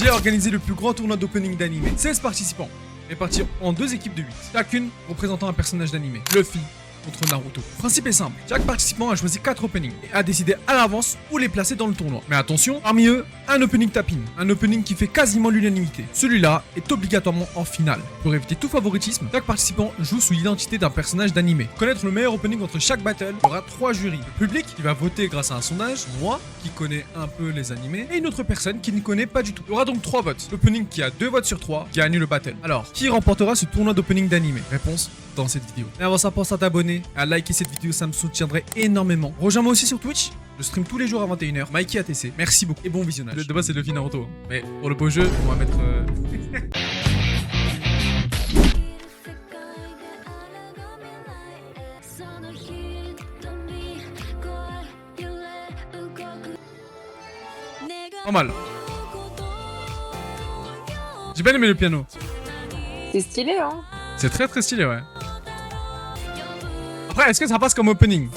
j'ai organisé le plus grand tournoi d'opening d'anime. 16 participants, répartis en 2 équipes de 8, chacune représentant un personnage d'anime. Luffy contre Naruto. Le principe est simple, chaque participant a choisi 4 openings et a décidé à l'avance où les placer dans le tournoi. Mais attention, parmi eux, un opening tapping, un opening qui fait quasiment l'unanimité. Celui-là est obligatoirement en finale. Pour éviter tout favoritisme, chaque participant joue sous l'identité d'un personnage d'anime. Pour connaître le meilleur opening entre chaque battle, il y aura 3 jurys. Le public qui va voter grâce à un sondage, moi qui connais un peu les animés, et une autre personne qui ne connaît pas du tout. Il y aura donc 3 votes. L'opening qui a 2 votes sur 3 gagne le battle. Alors, qui remportera ce tournoi d'opening d'anime? Réponse dans cette vidéo. Et avant ça, pense à t'abonner, à liker cette vidéo, ça me soutiendrait énormément. Rejoins-moi aussi sur Twitch, je stream tous les jours à 21h, Mikey ATC. Merci beaucoup et bon visionnage. De base c'est Luffy Naruto, mais pour le beau jeu, on va mettre... Pas mal. J'ai bien aimé le piano. C'est stylé, hein? C'est très très stylé, ouais. Après, est-ce que ça passe comme opening?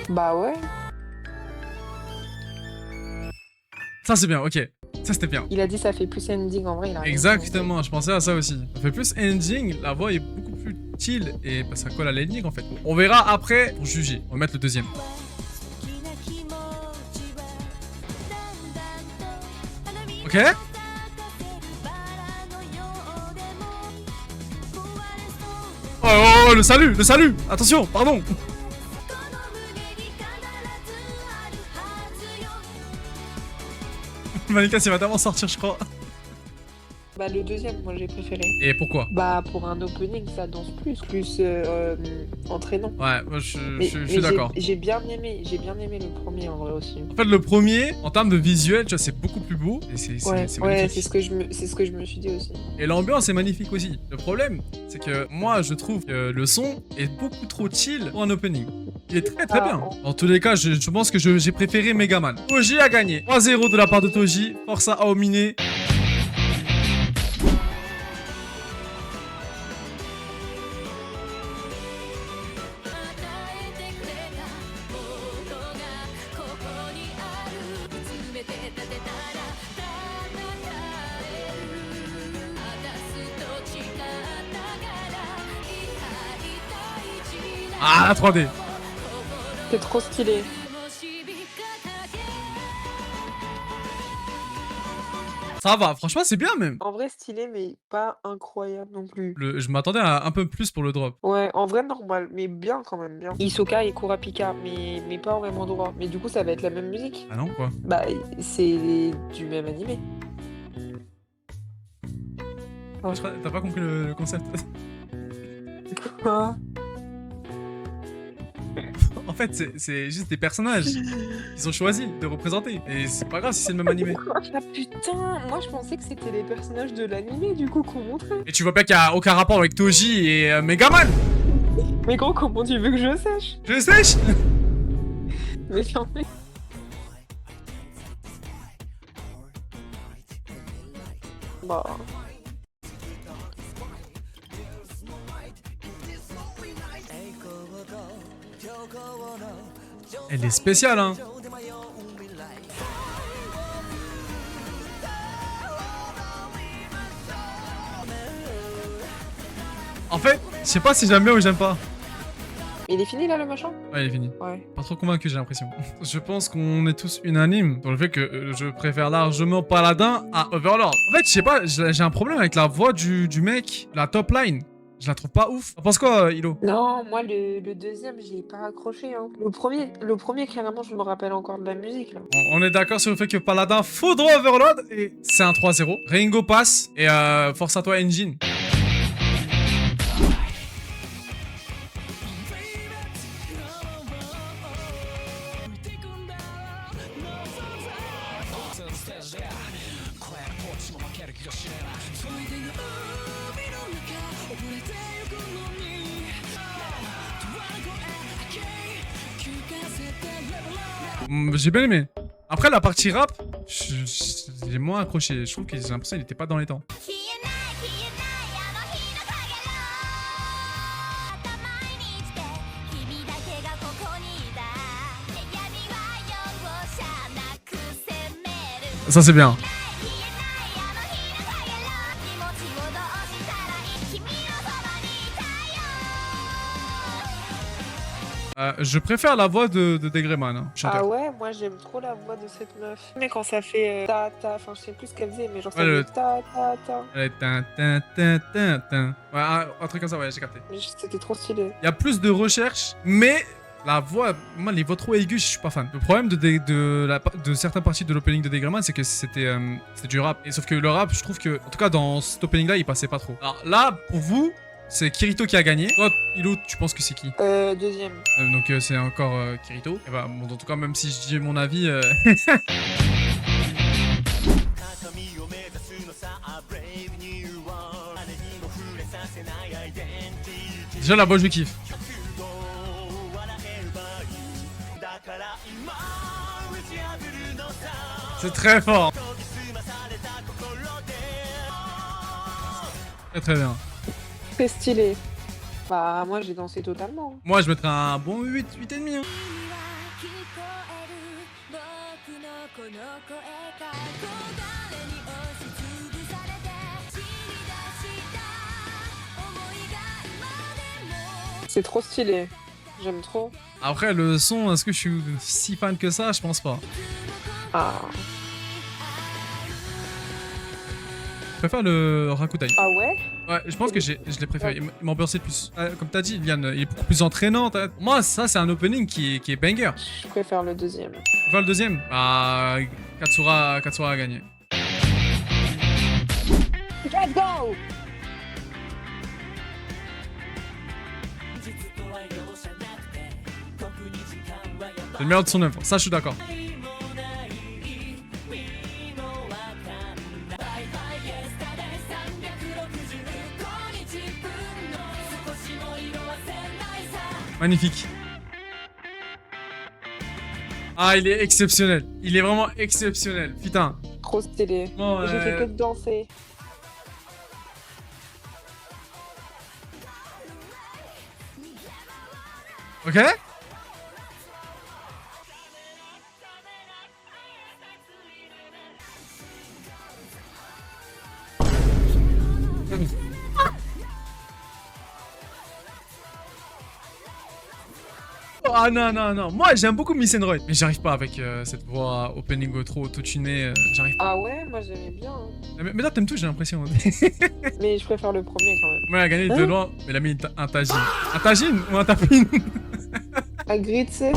Bah ouais. Ça c'est bien, ok. Ça c'était bien. Il a dit ça fait plus ending en vrai. Il a Exactement, je pensais à ça aussi. Ça fait plus ending, la voix est beaucoup plus chill et bah, ça colle à l'ending en fait. On verra après pour juger. On va mettre le deuxième. Ok. Oh, oh, oh, le salut, attention, pardon. Malika, il va tellement sortir, je crois. Bah le deuxième, moi j'ai préféré. Et pourquoi? Bah pour un opening, ça danse plus entraînant. Ouais, moi je suis d'accord. J'ai bien aimé le premier en vrai aussi. En fait, le premier, en termes de visuel, tu vois, c'est beaucoup plus beau. Et c'est Ouais, magnifique. c'est ce que je me suis dit aussi. Et l'ambiance est magnifique aussi. Le problème, c'est que moi, je trouve que le son est beaucoup trop chill pour un opening. Il est très très bien. Dans tous les cas, je pense que j'ai préféré Megaman. Toji a gagné. 3-0 de la part de Toji. Force à Aomine. Ah, la 3D. C'est trop stylé. Ça va, franchement, c'est bien même. En vrai stylé, mais pas incroyable non plus. Je m'attendais à un peu plus pour le drop. Ouais, en vrai normal, mais bien quand même, bien. Hisoka et Kurapika, mais pas vraiment droit. Mais du coup, ça va être la même musique. Ah non, quoi? Bah, c'est du même animé. T'as pas compris le concept. Quoi? En fait, c'est juste des personnages qu'ils ont choisi de représenter. Et c'est pas grave si c'est le même animé. Ah putain, moi je pensais que c'était les personnages de l'animé du coup qu'on montrait. Et tu vois bien qu'il n'y a aucun rapport avec Toji et Megaman. Mais gros, comment tu veux que je sache? Je sèche. Mais non, mais... Bah... Elle est spéciale, hein. En fait, je sais pas si j'aime bien ou j'aime pas. Il est fini là le machin? Ouais, il est fini. Ouais. Pas trop convaincu, j'ai l'impression. Je pense qu'on est tous unanimes sur le fait que je préfère largement Paladin à Overlord. En fait, je sais pas, j'ai un problème avec la voix du mec, la top line. Je la trouve pas ouf. T'en penses quoi, Hilo? Non, moi le deuxième, j'ai pas accroché. Hein. Le premier, carrément, je me rappelle encore de la musique là. On est d'accord sur le fait que Paladin faudra Overlord et c'est un 3-0. Ringo passe et force à toi, Engine. J'ai bien aimé. Après la partie rap, j'ai moins accroché. Je trouve que j'ai l'impression qu'il était pas dans les temps. Ça c'est bien. Je préfère la voix de Degreman, hein, chanteur. Ah ouais, moi j'aime trop la voix de cette meuf. Mais quand ça fait ta ta, enfin je sais plus ce qu'elle faisait, mais genre ça Ouais, fait ta ta ta. Elle est tin. Ouais, un truc comme ça, ouais, j'ai capté. Mais c'était trop stylé. Il y a plus de recherche, mais la voix, moi les voix trop aiguës, je suis pas fan. Le problème de certaines parties de l'opening de Degreman, c'est que c'était du rap. Et sauf que le rap, je trouve que, en tout cas dans cet opening là, il passait pas trop. Alors là, pour vous, c'est Kirito qui a gagné. Toi, Hilo, tu penses que c'est qui? Deuxième. Donc c'est encore Kirito. Et bah, bon, en tout cas, même si je dis mon avis... Déjà la voix, je le kiffe. C'est très fort. Très bien. Très stylé. Bah moi j'ai dansé totalement. Moi, je mettrais un bon 8, 8,5. Hein. C'est trop stylé. J'aime trop. Après, le son, est-ce que je suis si fan que ça? Je pense pas. Ah. Je préfère le Rakutai. Ah ouais? Ouais, je pense que je l'ai préféré. Il m'a ambiancé plus. Comme t'as dit, Liane, il est beaucoup plus entraînant. Moi, ça, c'est un opening qui est banger. Je préfère le deuxième. Tu vois le deuxième? Bah, Katsura a gagné. Let's go! C'est le meilleur de son œuvre. Ça, je suis d'accord. Magnifique. Ah, il est exceptionnel. Il est vraiment exceptionnel. Putain. Trop stylé. Bon, J'ai fait que de danser. Ok. Ah non. Moi, j'aime beaucoup Miss Roy. Mais j'arrive pas avec cette voix opening trop auto-tunée. J'arrive pas. Ah ouais, moi j'aimais bien. Hein. Mais là, t'aimes tout, j'ai l'impression. Mais je préfère le premier quand même. Moi, elle a gagné de loin. Mais elle a mis un tagine. Un tagine ou un tapine? Ah, Gritzy.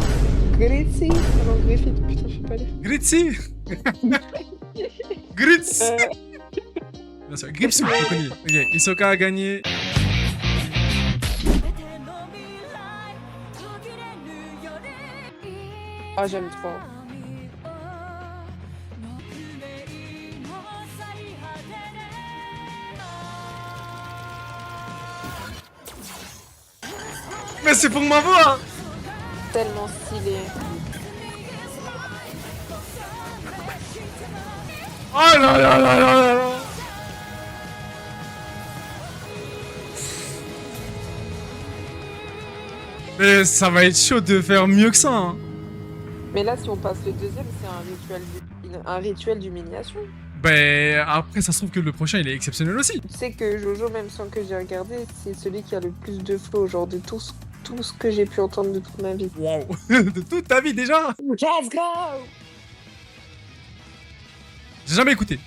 Gritzy. Ah non, Griffith. Putain, je sais pas lire. Gritzy. Gritz. Bien sûr, Grips, je connais. Ok, Hisoka a gagné. Ah, j'aime trop. Mais c'est pour ma voix. Tellement stylé. Oh là. Mais ça va être chaud de faire mieux que ça. Hein. Mais là, si on passe le deuxième, c'est un rituel d'humiliation. Ben après, ça se trouve que le prochain il est exceptionnel aussi. Tu sais que Jojo, même sans que j'ai regardé, c'est celui qui a le plus de flow, genre de tout ce que j'ai pu entendre de toute ma vie. Wow. De toute ta vie déjà. Let's go! J'ai jamais écouté.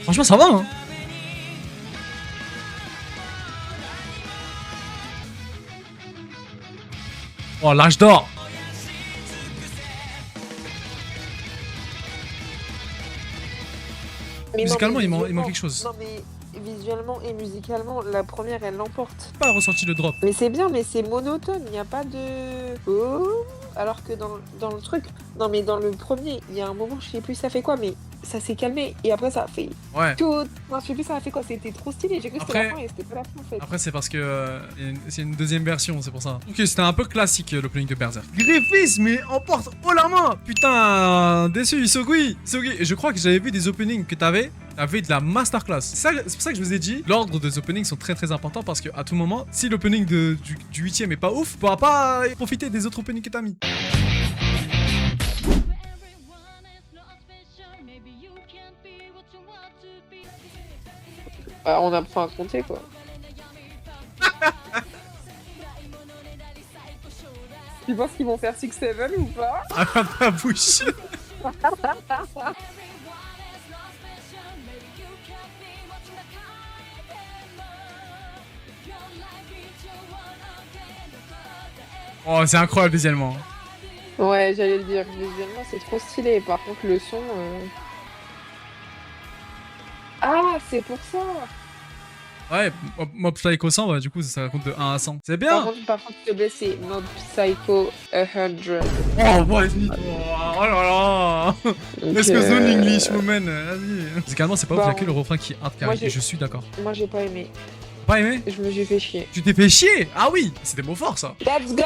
Franchement, ça va, hein. Oh, l'âge d'or. Mais Musicalement, non, mais il manque quelque chose. Non, mais visuellement et musicalement, la première, elle l'emporte. Pas ressenti le drop. Mais c'est bien, mais c'est monotone, il n'y a pas de... Oh. Alors que dans le truc... Non, mais dans le premier, il y a un moment, je sais plus ça fait quoi, mais ça s'est calmé, et après ça a fait... Ouais. Tout... Non, je sais plus ça a fait quoi, c'était trop stylé, j'ai cru que c'était Après- la fin, et c'était pas la fin, en fait. Après, c'est parce que c'est une deuxième version, c'est pour ça. Ok, c'était un peu classique l'opening de Berserk. Griffiths, mais emporte haut la main. Putain, déçu, Isogui. Je crois que j'avais vu des openings que t'avais. t'avais de la masterclass. C'est pour ça que je vous ai dit, l'ordre des openings sont très très importants parce qu'à tout moment, si l'opening du 8ème est pas ouf, tu pourras pas profiter des autres openings que t'as mis. Bah, on apprend à compter quoi. Tu penses qu'ils vont faire 6-7 ou pas? Ah ta bouche. Oh, c'est incroyable visuellement. Ouais, j'allais le dire, visuellement c'est trop stylé. Par contre, le son. Ah, c'est pour ça! Ouais, Mob Psycho 100, bah, du coup, ça compte de 1 à 100. C'est Par bien! contre, s'il te plaît, c'est Mob Psycho 100. Oh, vas-y! Oh là là! Est-ce que zone English, woman? Vas-y! Musicalement, c'est pas ouf, il y a que le refrain qui est hard carry, et je suis d'accord. Moi, j'ai pas aimé. Pas aimé? Je me suis fait chier. Tu t'es fait chier? Ah oui! C'est des mots forts, ça! Let's go!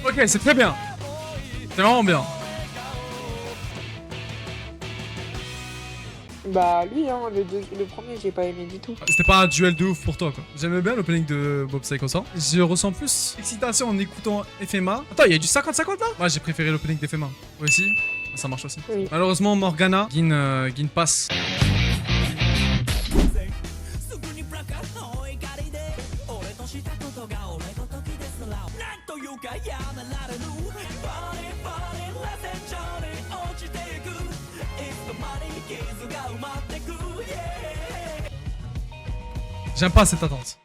Ok, c'est très bien! C'est vraiment bien! Bah, lui, hein, le premier, j'ai pas aimé du tout. C'était pas un duel de ouf pour toi, quoi. J'aimais bien l'opening de Mob Psycho 100. Je ressens plus excitation en écoutant FMA. Attends, il y a du 50-50 là? Moi, j'ai préféré l'opening d'FMA. Toi aussi? Ça marche aussi. Oui. Malheureusement, Morgana, Gin passe. J'aime pas cette attente.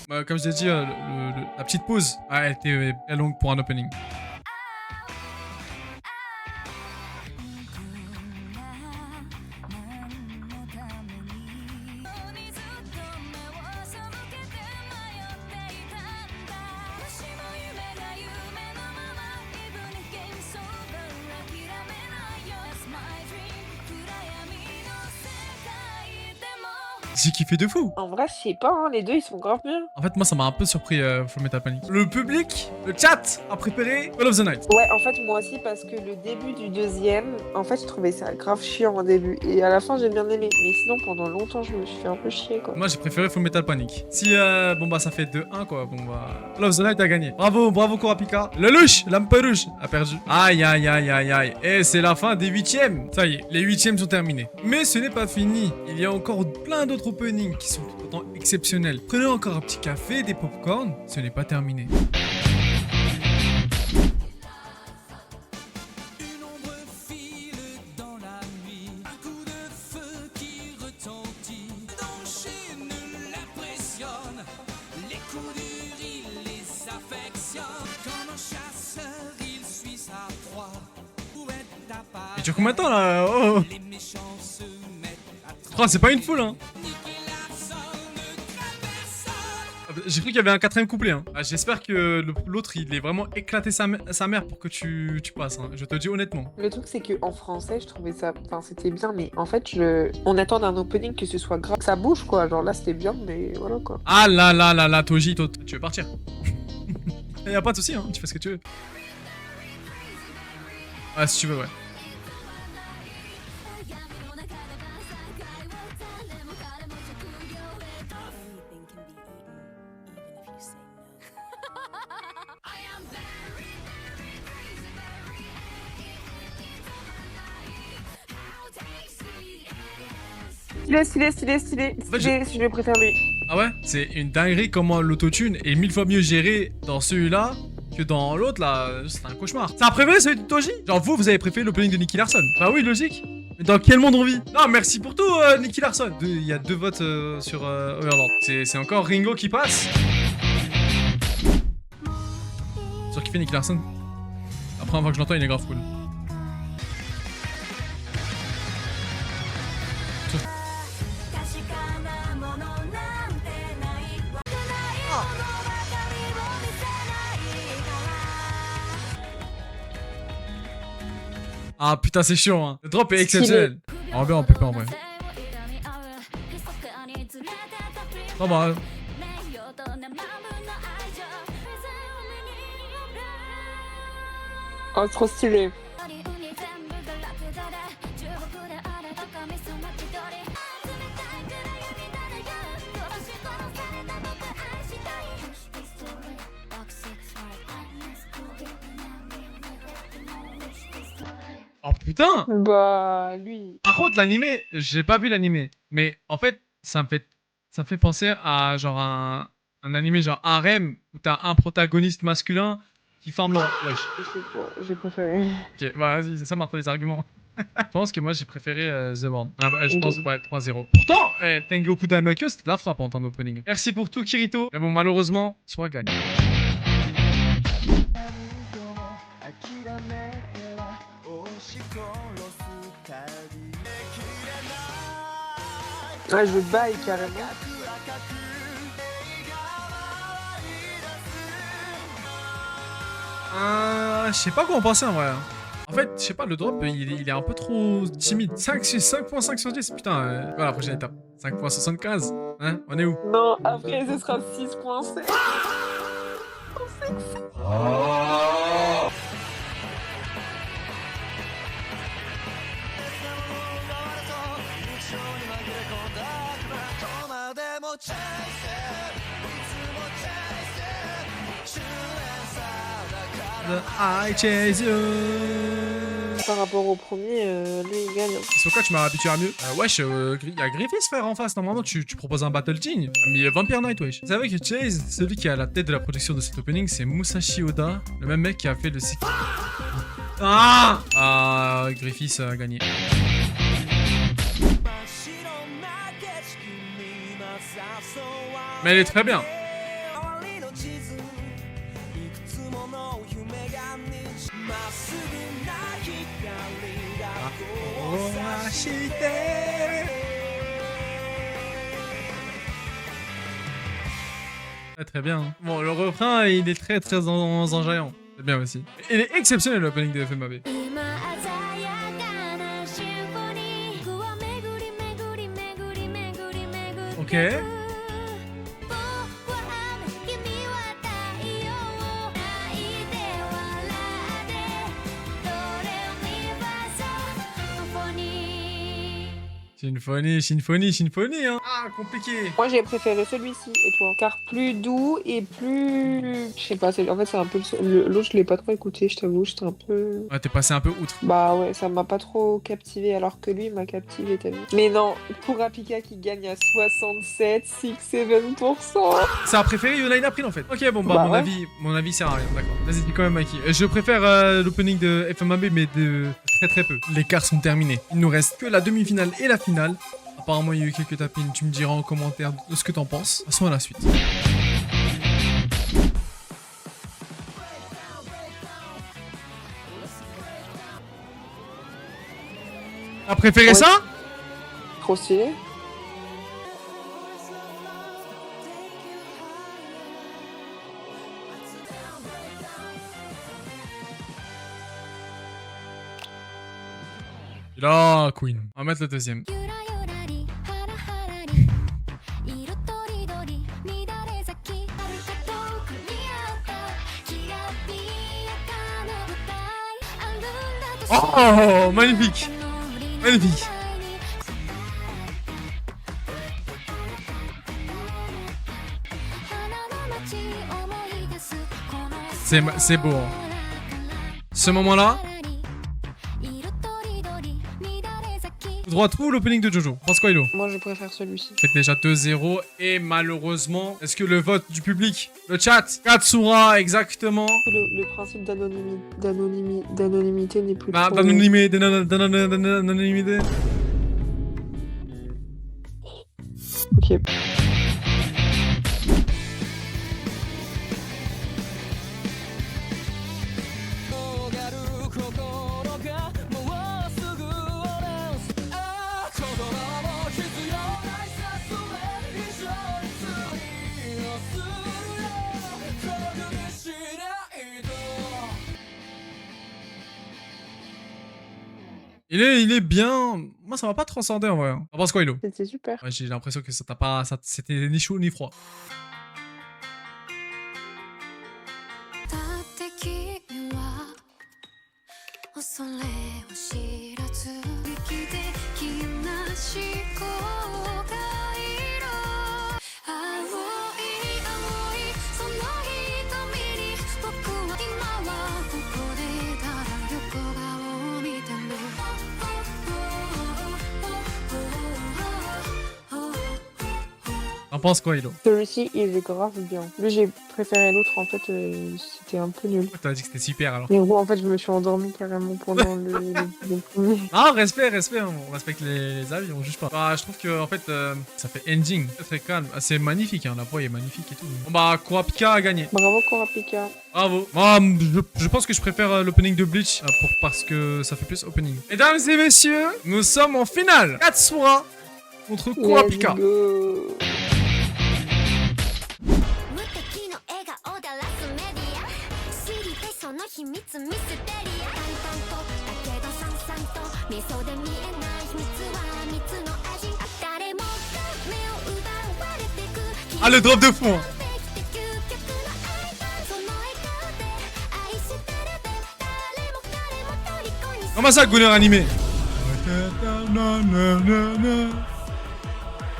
Comme je l'ai dit, la petite pause, elle était très longue pour un opening. J'ai kiffé de fou. En vrai, je sais pas, hein, les deux, ils sont grave bien. En fait, moi, ça m'a un peu surpris Full Metal Panic. Le public, le chat a préparé Call of the Night. Ouais, en fait, moi aussi, parce que le début du deuxième, en fait, je trouvais ça grave chiant au début. Et à la fin, j'ai bien aimé. Mais sinon, pendant longtemps, je me suis fait un peu chier, quoi. Moi, j'ai préféré Full Metal Panic. Si, bon, bah, ça fait 2-1, quoi. Bon, bah, Call of the Night a gagné. Bravo, bravo, Kurapika. Le louche, lampe rouge, a perdu. Aïe, aïe, aïe, aïe, aïe. Et c'est la fin des 8e. Ça y est, les 8e sont terminés. Mais ce n'est pas fini. Il y a encore plein d'autres openings qui sont tout autant exceptionnels. Prenez encore un petit café, des popcorn. Ce n'est pas terminé. Il dure combien de temps là? Oh, oh, c'est pas une foule hein. J'ai cru qu'il y avait un 4ème couplet hein. Ah, j'espère que l'autre il est vraiment éclaté sa mère pour que tu passes hein. Je te dis honnêtement. Le truc c'est que en français je trouvais ça, enfin c'était bien mais en fait on attend d'un opening que ce soit grave, que ça bouge quoi, genre là c'était bien mais voilà quoi. Ah là là là là Toji, tu veux partir? Y'a pas de soucis hein, tu fais ce que tu veux. Ah si tu veux ouais. Stylé, je préfère lui. Ah ouais? C'est une dinguerie comment l'autotune est 1000 fois mieux géré dans celui-là que dans l'autre là. C'est un cauchemar. C'est un préféré celui de Toji? Genre vous avez préféré l'opening de Nicky Larson? Bah oui, logique. Mais dans quel monde on vit? Non, merci pour tout, Nicky Larson. Il y a 2 votes sur Overlord. C'est encore Ringo qui passe. Sur qui fait Nicky Larson? La première fois que je l'entends, il est grave cool. Ah putain, c'est chiant, hein. Le drop est exceptionnel. En bien, en PP en vrai. Non, bah. Oh, trop stylé. Oh putain. Bah, lui. Par contre, l'animé, j'ai pas vu l'animé. Mais en fait, ça me fait penser à genre un animé genre harem où t'as un protagoniste masculin qui forme le. Wesh. J'ai préféré. Ok, bah vas-y, c'est ça maintenant les arguments. Je pense que moi j'ai préféré The World. Ah, bah, je pense, ouais, 3-0. Pourtant, Tengoku Danmaku, c'était de la frappe en temps d'opening. Merci pour tout, Kirito. Mais bon, malheureusement, soit gagne. Ouais, je baille carrément. Je sais pas quoi en penser en vrai. En fait, je sais pas, le drop, il est un peu trop timide. 5.5 sur 10, putain. Voilà, la prochaine étape. 5.75. Hein, on est où? Non, après, ce sera 6.7. I chase you. Par rapport au premier, lui, il gagne. Sur quoi tu m'as habitué à mieux? Wesh, y a Griffiths frère en face. Normalement, tu proposes un Battle Team. Mais Vampire Knight, wesh. Vous savez que Chase, celui qui est à la tête de la production de cet opening, c'est Musashi Oda, le même mec qui a fait le site. Griffiths a gagné. Mais elle est très bien. Très bien. Bon, le refrain, il est très enjaillant. C'est bien aussi. Il est exceptionnel l'opening de FMAB. Ok. Symphonie, hein. Ah, compliqué. Moi, j'ai préféré celui-ci, et toi? Car plus doux et plus... Je sais pas, en fait, c'est un peu... L'autre, je l'ai pas trop écouté, je t'avoue, j'étais un peu... Ouais, t'es passé un peu outre. Bah ouais, ça m'a pas trop captivé, alors que lui, il m'a captivé, t'as vu. Mais non, Kurapika qui gagne à 67,7%. Ça a préféré Yonai April en fait. Ok, bon, bah, Bah, mon avis sert à rien, d'accord. Vas-y, dis quand même Mikey. Je préfère l'opening de FMAB, mais de très peu. Les quarts sont terminés. Il nous reste que la demi-finale et la finale. Apparemment, il y a eu quelques tapines. Tu me diras en commentaire de ce que t'en penses. Passons à la suite. T'as préféré Ouais. ça? Trop stylé. Là, Queen. On va mettre le deuxième. Oh, magnifique. Magnifique. C'est beau. Hein. Ce moment-là. Droit tout l'opening de Jojo. Pense quoi, Hilo? Moi, je préfère celui-ci. Fait déjà 2-0 et malheureusement, est-ce que le vote du public, le chat, Katsura exactement. Le principe d'anonymité n'est plus trop... D'anonymité. Ok. Il est bien. Moi, ça m'a pas transcendé en vrai. Hein. T'en penses quoi, Hilo? C'était super. Ouais, j'ai l'impression que ça t'a pas. C'était ni chaud ni froid. だって君は恐れを知らず生きてきな思考が色青い青いその瞳に僕は今はここでただ横顔を見てる T'en penses quoi, Hilo? Celui-ci, il est grave bien. Lui, j'ai préféré l'autre, en fait, c'était un peu nul. T'as dit que c'était super alors. Mais gros, en fait, je me suis endormie carrément pendant le premier. Ah, respect, hein. On respecte les avis, on juge pas. Bah, je trouve que en fait, ça fait ending. Très très calme. Ah, c'est magnifique, hein. La voix est magnifique et tout. Bon, bah, Kurapika a gagné. Bravo, Kurapika. Bravo. Moi, je pense que je préfère l'opening de Bleach parce que ça fait plus opening. Mesdames et messieurs, nous sommes en finale. Katsura contre Kurapika. Let's go. 無敵の笑顔だらすメディア知りたいその秘密ミステリア淡々とだけどさんさんと味噌で見えない秘密は蜜の味誰もが目を奪われてく Ah, le drop de fond. できて究極の愛だその笑顔で愛してるで誰も彼も虜にする Comment ça, Gunner animé?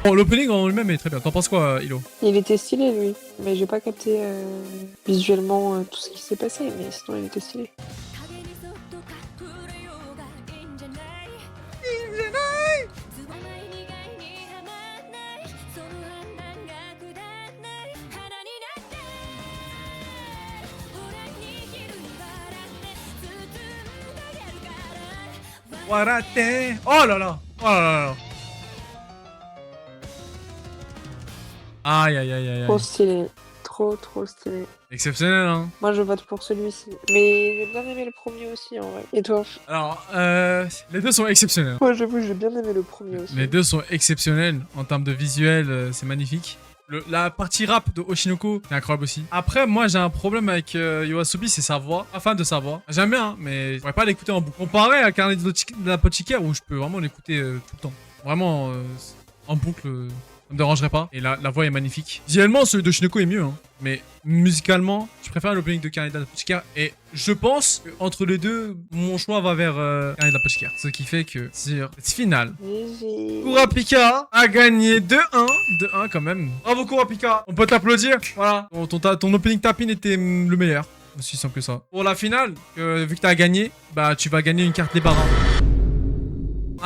Bon, l'opening en lui-même est très bien. T'en penses quoi, Hilo? Il était stylé, lui. Mais j'ai pas capté visuellement tout ce qui s'est passé, mais sinon, il était stylé. 影にそっと隠れようがいいんじゃないいいんじゃないつまない苦いにはまんないその判断がくだんない花になってほらに昼に笑って包んであげるから Warate. Oh là là. Oh là là là. Aïe aïe aïe aïe aïe. Trop stylé. Trop stylé. Exceptionnel, hein. Moi, je vote pour celui-ci. Mais j'ai bien aimé le premier aussi, en vrai. Et toi? Alors, les deux sont exceptionnels. Moi, j'avoue, j'ai bien aimé le premier aussi. Les deux sont exceptionnels en termes de visuel, c'est magnifique. La partie rap de Oshinoko, c'est incroyable aussi. Après, moi, j'ai un problème avec Yoasobi, c'est sa voix. Pas fan de sa voix. J'aime bien, hein, mais je pourrais pas l'écouter en boucle. Comparé à Carnet de la Poticaire, où je peux vraiment l'écouter tout le temps. Vraiment, en boucle, ça me dérangerait pas. Et la voix est magnifique. Visuellement, celui de Oshinoko est mieux, hein. Mais musicalement, je préfère l'opening de Carnet de la Poticaire. Et je pense qu'entre les deux, mon choix va vers Carnet de la Poticaire. Ce qui fait que sur cette finale, GG. Kurapika a gagné 2-1. 2-1 quand même. Bravo Kurapika. On peut t'applaudir. Voilà. Ton opening tapin était le meilleur. Aussi simple que ça. Pour la finale, vu que t'as gagné, bah tu vas gagner une carte débarras.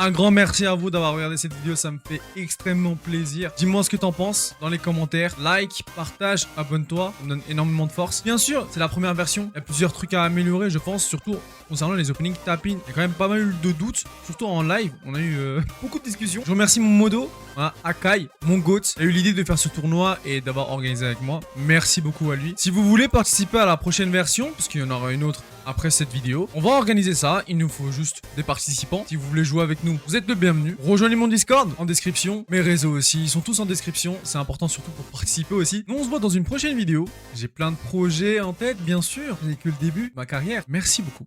Un grand merci à vous d'avoir regardé cette vidéo, ça me fait extrêmement plaisir. Dis-moi ce que t'en penses dans les commentaires. Like, partage, abonne-toi, ça me donne énormément de force. Bien sûr, c'est la première version. Il y a plusieurs trucs à améliorer, je pense, surtout concernant les openings tapping. Il y a quand même pas mal de doutes, surtout en live. On a eu beaucoup de discussions. Je remercie mon modo, voilà, Akai, mon goat. Il a eu l'idée de faire ce tournoi et d'avoir organisé avec moi. Merci beaucoup à lui. Si vous voulez participer à la prochaine version, puisqu'il y en aura une autre après cette vidéo, on va organiser ça. Il nous faut juste des participants. Si vous voulez jouer avec nous, vous êtes le bienvenu. Rejoignez mon Discord en description. Mes réseaux aussi, ils sont tous en description. C'est important surtout pour participer aussi. Nous, on se voit dans une prochaine vidéo. J'ai plein de projets en tête, bien sûr. Ce n'est que le début de ma carrière. Merci beaucoup.